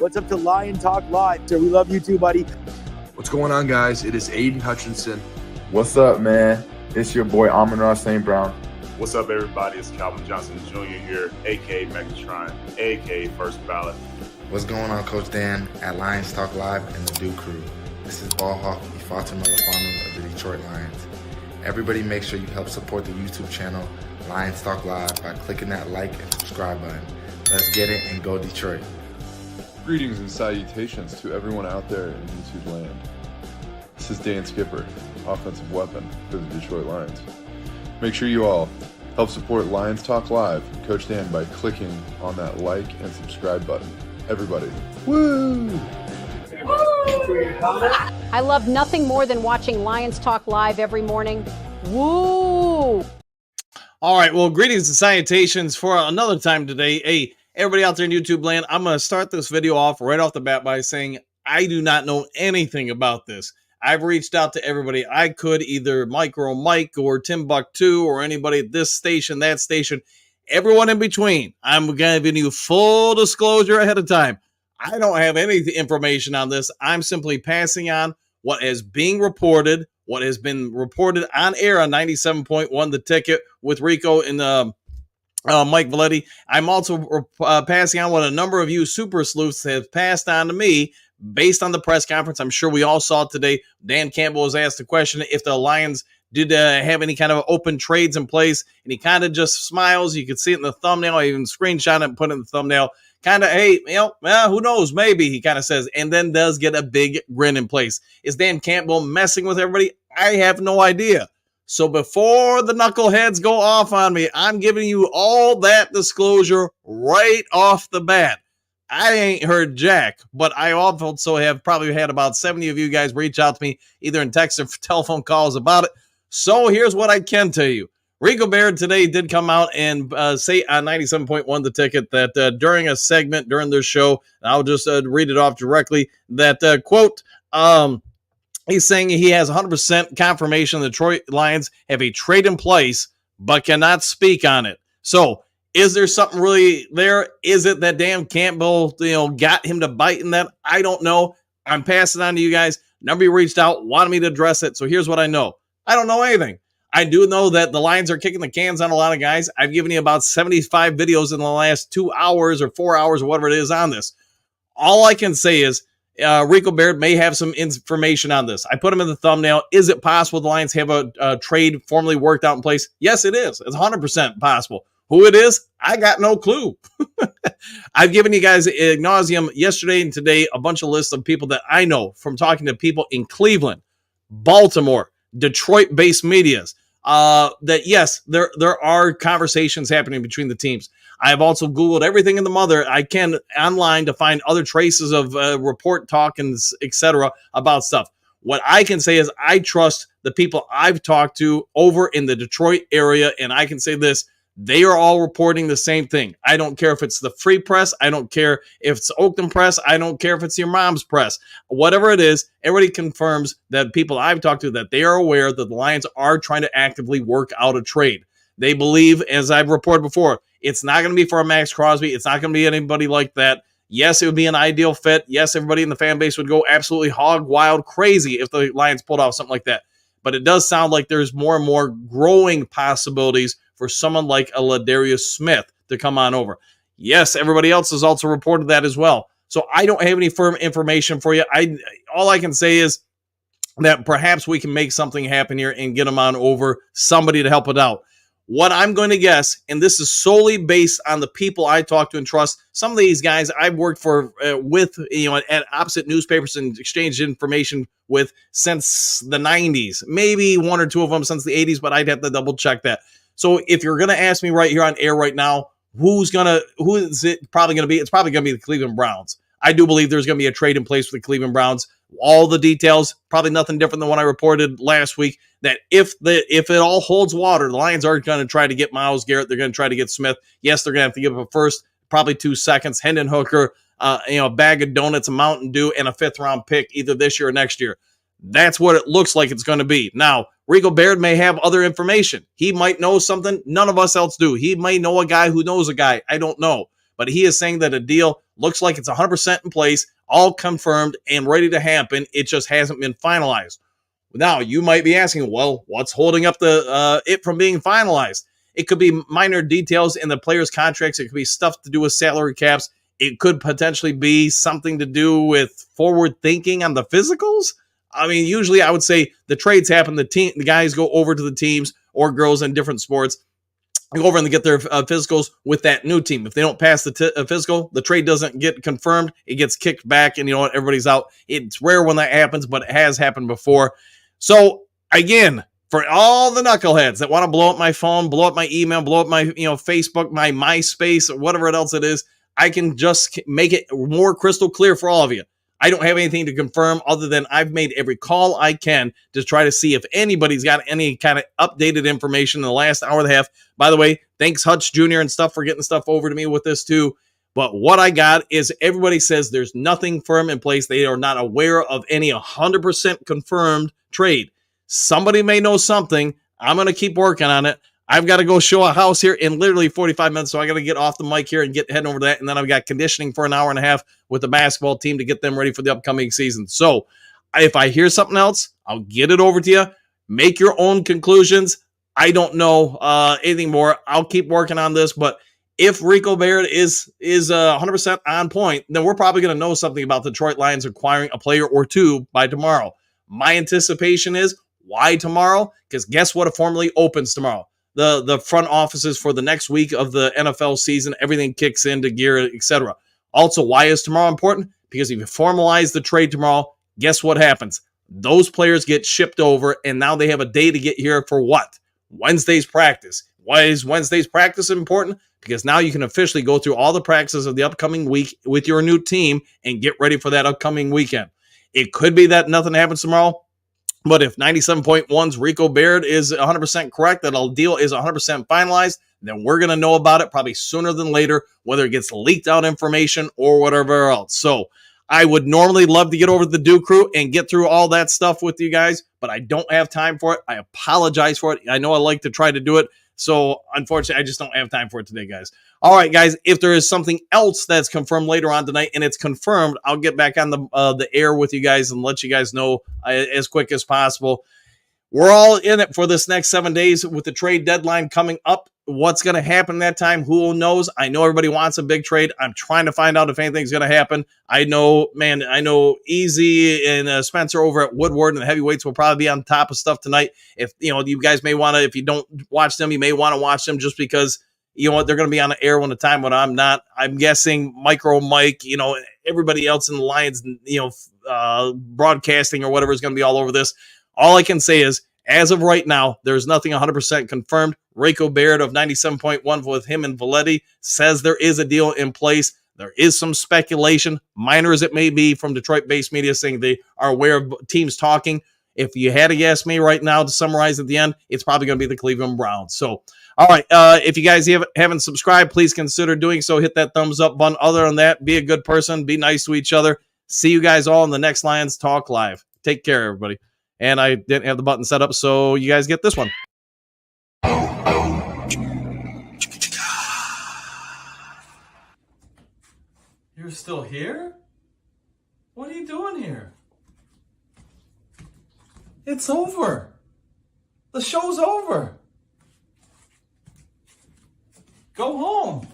What's up to Lion Talk Live? So we love you too, buddy. What's going on, guys? It is Aiden Hutchinson. What's up, man? It's your boy Amon-Ra St. Brown. What's up, everybody? It's Calvin Johnson Jr. here, a.k.a. Megatron, a.k.a. First Ballot. What's going on, Coach Dan at Lions Talk Live and the Do Crew. This is Ball Hawk Ifeatu Melifonwu of the Detroit Lions. Everybody make sure you help support the YouTube channel Lions Talk Live by clicking that like and subscribe button. Let's get it and go Detroit. Greetings and salutations to everyone out there in YouTube land. This is Dan Skipper, offensive weapon for the Detroit Lions. Make sure you all help support Lions Talk Live and Coach Dan by clicking on that like and subscribe button. Everybody, woo! I love nothing more than watching Lions Talk Live every morning. Woo! All right, well, greetings and salutations for another time today. Hey, everybody out there in YouTube land, I'm going to start this video off right off the bat by saying I do not know anything about this. I've reached out to everybody I could, either Micro Mike or Timbuktu or anybody at this station, that station, everyone in between. I'm giving you full disclosure ahead of time. I don't have any information on this. I'm simply passing on what is being reported, what has been reported on air on 97.1 The Ticket with Rico and Mike Valetti. I'm also passing on what a number of you super sleuths have passed on to me based on the press conference. I'm sure we all saw it today. Dan Campbell was asked the question if the Lions did have any kind of open trades in place, and he kind of just smiles. You could see it in the thumbnail. I even screenshot it and put it in the thumbnail. Kind of, hey, who knows? Maybe, he kind of says, and then does get a big grin in place. Is Dan Campbell messing with everybody? I have no idea. So before the knuckleheads go off on me, I'm giving you all that disclosure right off the bat. I ain't heard jack, but I also have probably had about 70 of you guys reach out to me, either in text or telephone calls about it. So here's what I can tell you. Rico Beard today did come out and say on 97.1 The Ticket that during a segment during their show, and I'll just read it off directly, that, quote, he's saying he has 100% confirmation the Detroit Lions have a trade in place, but cannot speak on it. So is there something really there? Is it that Dan Campbell, got him to bite in that? I don't know. I'm passing on to you guys. Nobody reached out, wanted me to address it. So here's what I know. I don't know anything. I do know that the Lions are kicking the cans on a lot of guys. I've given you about 75 videos in the last 2 hours or 4 hours or whatever it is on this. All I can say is Rico Beard may have some information on this. I put him in the thumbnail. Is it possible the Lions have a trade formally worked out in place? Yes, it is. It's 100% possible. Who it is, I got no clue. I've given you guys ad nauseum yesterday and today a bunch of lists of people that I know from talking to people in Cleveland, Baltimore, Detroit-based medias. That yes, there are conversations happening between the teams. I have also Googled everything in the mother I can online to find other traces of report talk and etc. about stuff. What I can say is I trust the people I've talked to over in the Detroit area, and I can say this. They are all reporting the same thing. I don't care if it's the Free Press. I don't care if it's Oakland Press. I don't care if it's your mom's press. Whatever it is, everybody confirms that people I've talked to, that they are aware that the Lions are trying to actively work out a trade. They believe, as I've reported before, it's not going to be for a Max Crosby. It's not going to be anybody like that. Yes, it would be an ideal fit. Yes, everybody in the fan base would go absolutely hog wild crazy if the Lions pulled off something like that. But it does sound like there's more and more growing possibilities for someone like a Ladarius Smith to come on over. Yes, everybody else has also reported that as well. So I don't have any firm information for you. All I can say is that perhaps we can make something happen here and get them on over, somebody to help it out. What I'm going to guess, and this is solely based on the people I talk to and trust, some of these guys I've worked for with, at opposite newspapers and exchanged information with since the 90s, maybe one or two of them since the 80s, but I'd have to double check that. So if you're going to ask me right here on air right now, who is it probably going to be? It's probably going to be the Cleveland Browns. I do believe there's going to be a trade in place for the Cleveland Browns. All the details, probably nothing different than what I reported last week, that if it all holds water, the Lions are going to try to get Myles Garrett. They're going to try to get Smith. Yes, they're going to have to give up a first, probably 2 seconds, Hendon Hooker, a bag of donuts, a Mountain Dew, and a 5th-round pick either this year or next year. That's what it looks like it's going to be. Now, Rico Beard may have other information. He might know something none of us else do. He may know a guy who knows a guy. I don't know. but he is saying that a deal looks like it's 100% in place, all confirmed and ready to happen. It just hasn't been finalized. Now, you might be asking, well, what's holding up it from being finalized? It could be minor details in the players' contracts. It could be stuff to do with salary caps. It could potentially be something to do with forward thinking on the physicals. I mean, usually I would say the trades happen. The guys go over to the teams or girls in different sports, go over and get their physicals with that new team. If they don't pass the physical, the trade doesn't get confirmed. It gets kicked back, and you know what? Everybody's out. It's rare when that happens, but it has happened before. So again, for all the knuckleheads that want to blow up my phone, blow up my email, blow up my Facebook, my MySpace, or whatever else it is, I can just make it more crystal clear for all of you. I don't have anything to confirm other than I've made every call I can to try to see if anybody's got any kind of updated information in the last hour and a half. By the way, thanks Hutch Jr. and stuff for getting stuff over to me with this too. But what I got is everybody says there's nothing firm in place. They are not aware of any 100% confirmed trade. Somebody may know something. I'm going to keep working on it. I've got to go show a house here in literally 45 minutes, so I got to get off the mic here and get heading over to that, and then I've got conditioning for an hour and a half with the basketball team to get them ready for the upcoming season. So if I hear something else, I'll get it over to you. Make your own conclusions. I don't know anything more. I'll keep working on this, but if Rico Beard is 100% on point, then we're probably going to know something about the Detroit Lions acquiring a player or two by tomorrow. My anticipation is, why tomorrow? Because guess what? It formally opens tomorrow. The front offices for the next week of the NFL season, everything kicks into gear, etc. Also, why is tomorrow important? Because if you formalize the trade tomorrow, guess what happens? Those players get shipped over, and now they have a day to get here for what? Wednesday's practice. Why is Wednesday's practice important? Because now you can officially go through all the practices of the upcoming week with your new team and get ready for that upcoming weekend. It could be that nothing happens tomorrow. But if 97.1's Rico Beard is 100% correct, that a deal is 100% finalized, then we're going to know about it probably sooner than later, whether it gets leaked out information or whatever else. So I would normally love to get over to the Do Crew and get through all that stuff with you guys, but I don't have time for it. I apologize for it. I know I like to try to do it. So unfortunately, I just don't have time for it today, guys. All right, guys, if there is something else that's confirmed later on tonight and it's confirmed, I'll get back on the air with you guys and let you guys know as quick as possible. We're all in it for this next 7 days with the trade deadline coming up. What's going to happen that time? Who knows? I know everybody wants a big trade. I'm trying to find out if anything's going to happen. I know Easy and Spencer over at Woodward and the heavyweights will probably be on top of stuff tonight. If you guys may want to, if you don't watch them, you may want to watch them just because they're going to be on the air when the time when I'm not. I'm guessing Micro Mike, everybody else in the Lions, broadcasting or whatever is going to be all over this. All I can say is, as of right now, there's nothing 100% confirmed. Rico Beard of 97.1 with him and Valetti says there is a deal in place. There is some speculation, minor as it may be, from Detroit-based media saying they are aware of teams talking. If you had to guess me right now to summarize at the end, it's probably going to be the Cleveland Browns. So, all right, if you guys haven't subscribed, please consider doing so. Hit that thumbs up button. Other than that, be a good person. Be nice to each other. See you guys all in the next Lions Talk Live. Take care, everybody. And I didn't have the button set up, so you guys get this one. You're still here? What are you doing here? It's over. The show's over. Go home.